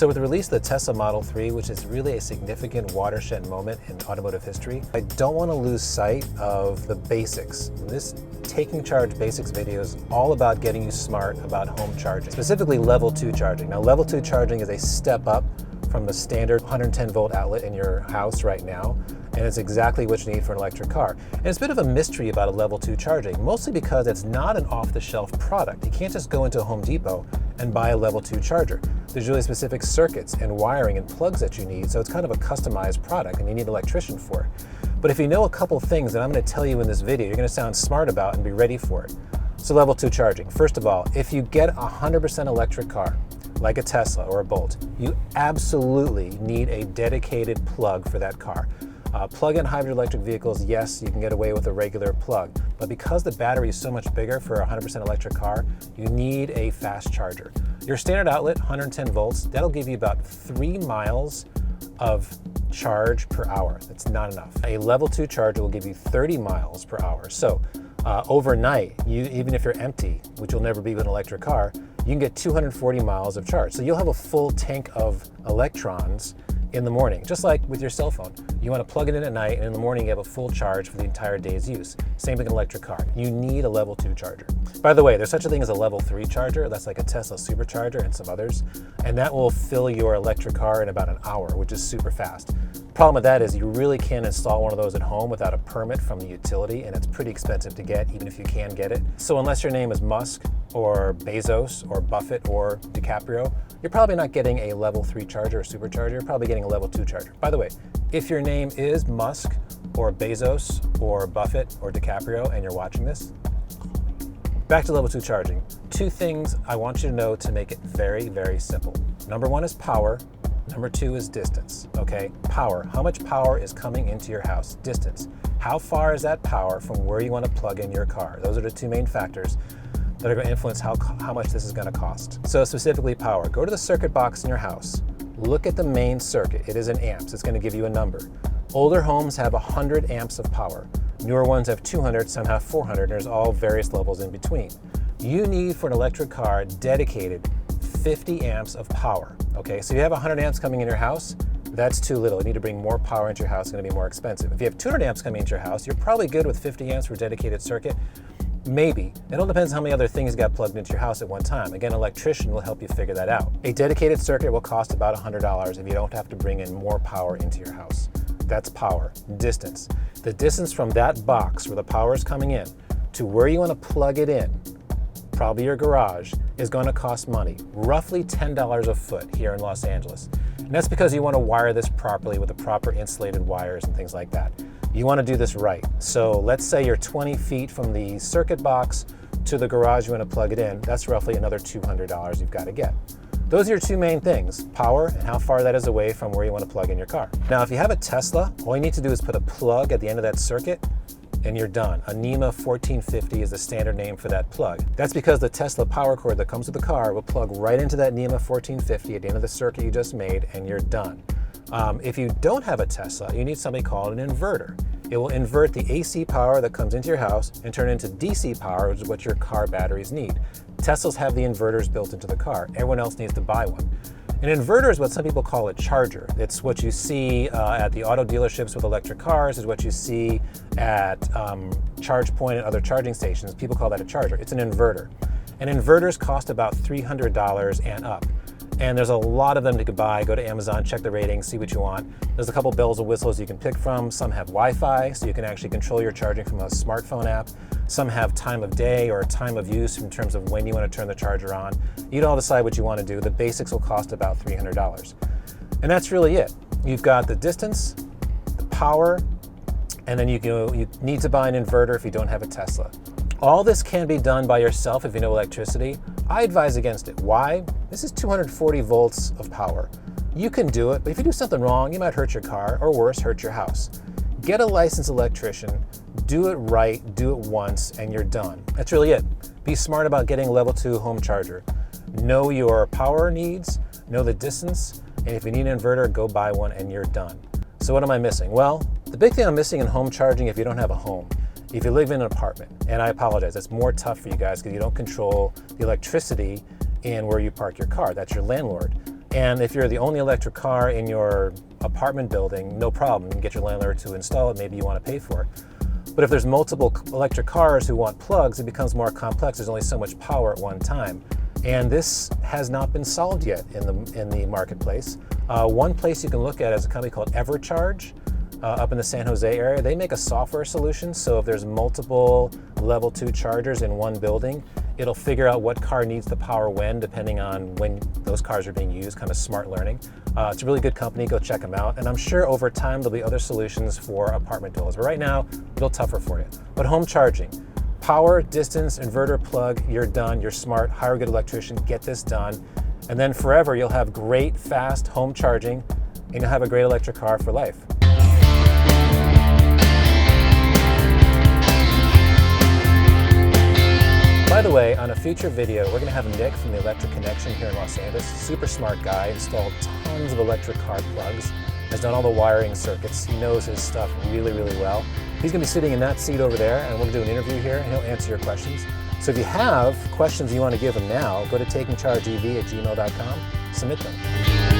So with the release of the Tesla Model 3, which is really a significant watershed moment in automotive history, I don't want to lose sight of the basics. This Taking Charge Basics video is all about getting you smart about home charging, specifically level 2 charging. Now, level 2 charging is a step up from the standard 110 volt outlet in your house right now, and it's exactly what you need for an electric car. And it's a bit of a mystery about a level 2 charging, mostly because it's not an off-the-shelf product. You can't just go into a Home Depot and buy a level 2 charger. There's really specific circuits and wiring and plugs that you need, so it's kind of a customized product and you need an electrician for it. But if you know a couple things that I'm going to tell you in this video, you're going to sound smart about and be ready for it. So level 2 charging. First of all, if you get a 100% electric car, like a Tesla or a Bolt, you absolutely need a dedicated plug for that car. Plug-in hybrid electric vehicles, yes, you can get away with a regular plug, but because the battery is so much bigger for a 100% electric car, you need a fast charger. Your standard outlet, 110 volts, that'll give you about 3 miles of charge per hour. That's not enough. A level 2 charger will give you 30 miles per hour. So overnight, even if you're empty, which you'll never be with an electric car, you can get 240 miles of charge. So you'll have a full tank of electrons in the morning, just like with your cell phone. You want to plug it in at night, and in the morning you have a full charge for the entire day's use. Same with an electric car. You need a level 2 charger. By the way, there's such a thing as a level 3 charger. That's like a Tesla supercharger and some others, and that will fill your electric car in about an hour, which is super fast. Problem with that is you really can't install one of those at home without a permit from the utility, and it's pretty expensive to get, even if you can get it. So unless your name is Musk or Bezos or Buffett or DiCaprio, you're probably not getting a level 3 charger or supercharger. You're probably getting a level 2 charger. By the way, if your name is Musk or Bezos or Buffett or DiCaprio and you're watching this, back to level 2 charging. 2 things I want you to know to make it very, very simple. Number 1 is power. Number 2 is distance, okay? Power. How much power is coming into your house? Distance. How far is that power from where you want to plug in your car? Those are the 2 main factors that are going to influence how much this is going to cost. So specifically power. Go to the circuit box in your house. Look at the main circuit. It is in amps. It's going to give you a number. Older homes have 100 amps of power. Newer ones have 200, some have 400, and there's all various levels in between. You need, for an electric car, dedicated 50 amps of power, okay? So you have 100 amps coming in your house, that's too little. You need to bring more power into your house, it's gonna be more expensive. If you have 200 amps coming into your house, you're probably good with 50 amps for a dedicated circuit. Maybe. It all depends how many other things got plugged into your house at one time. Again, an electrician will help you figure that out. A dedicated circuit will cost about $100 if you don't have to bring in more power into your house. That's power. Distance. The distance from that box where the power is coming in to where you want to plug it in, probably your garage, is going to cost money. Roughly $10 a foot here in Los Angeles. And that's because you want to wire this properly with the proper insulated wires and things like that. You want to do this right. So let's say you're 20 feet from the circuit box to the garage you want to plug it in. That's roughly another $200 you've got to get. Those are your 2 main things, power and how far that is away from where you want to plug in your car. Now, if you have a Tesla, all you need to do is put a plug at the end of that circuit and you're done. A NEMA 1450 is the standard name for that plug. That's because the Tesla power cord that comes with the car will plug right into that NEMA 1450 at the end of the circuit you just made, and you're done. If you don't have a Tesla, you need something called an inverter. It will invert the AC power that comes into your house and turn it into DC power, which is what your car batteries need. Teslas have the inverters built into the car. Everyone else needs to buy one. An inverter is what some people call a charger. It's what you see at the auto dealerships with electric cars, is what you see at ChargePoint and other charging stations. People call that a charger. It's an inverter. And inverters cost about $300 and up. And there's a lot of them you could buy. Go to Amazon, check the ratings, see what you want. There's a couple bells and whistles you can pick from. Some have Wi-Fi, so you can actually control your charging from a smartphone app. Some have time of day or time of use in terms of when you want to turn the charger on. You'd all decide what you want to do. The basics will cost about $300. And that's really it. You've got the distance, the power, and then you need to buy an inverter if you don't have a Tesla. All this can be done by yourself if you know electricity. I advise against it. Why? This is 240 volts of power. You can do it, but if you do something wrong, you might hurt your car, or worse, hurt your house. Get a licensed electrician, do it right, do it once, and you're done. That's really it. Be smart about getting a level 2 home charger. Know your power needs, know the distance, and if you need an inverter, go buy one and you're done. So what am I missing? Well, the big thing I'm missing in home charging, if you don't have a home, if you live in an apartment, and I apologize, it's more tough for you guys because you don't control the electricity in where you park your car. That's your landlord. And if you're the only electric car in your apartment building, no problem. You can get your landlord to install it. Maybe you want to pay for it. But if there's multiple electric cars who want plugs, it becomes more complex. There's only so much power at one time. And this has not been solved yet in the marketplace. One place you can look at is a company called Evercharge up in the San Jose area. They make a software solution, so if there's multiple level 2 chargers in one building, it'll figure out what car needs the power when, depending on when those cars are being used, kind of smart learning. It's a really good company, go check them out. And I'm sure over time there'll be other solutions for apartment buildings, but right now, a little tougher for you. But home charging, power, distance, inverter, plug, you're done, you're smart, hire a good electrician, get this done. And then forever, you'll have great, fast home charging, and you'll have a great electric car for life. By the way, on a future video, we're going to have Nick from the Electric Connection here in Los Angeles. Super smart guy, installed tons of electric car plugs, has done all the wiring circuits. He knows his stuff really, really well. He's going to be sitting in that seat over there, and we're going to do an interview here, and he'll answer your questions. So if you have questions you want to give him now, go to takingchargeev@gmail.com, submit them.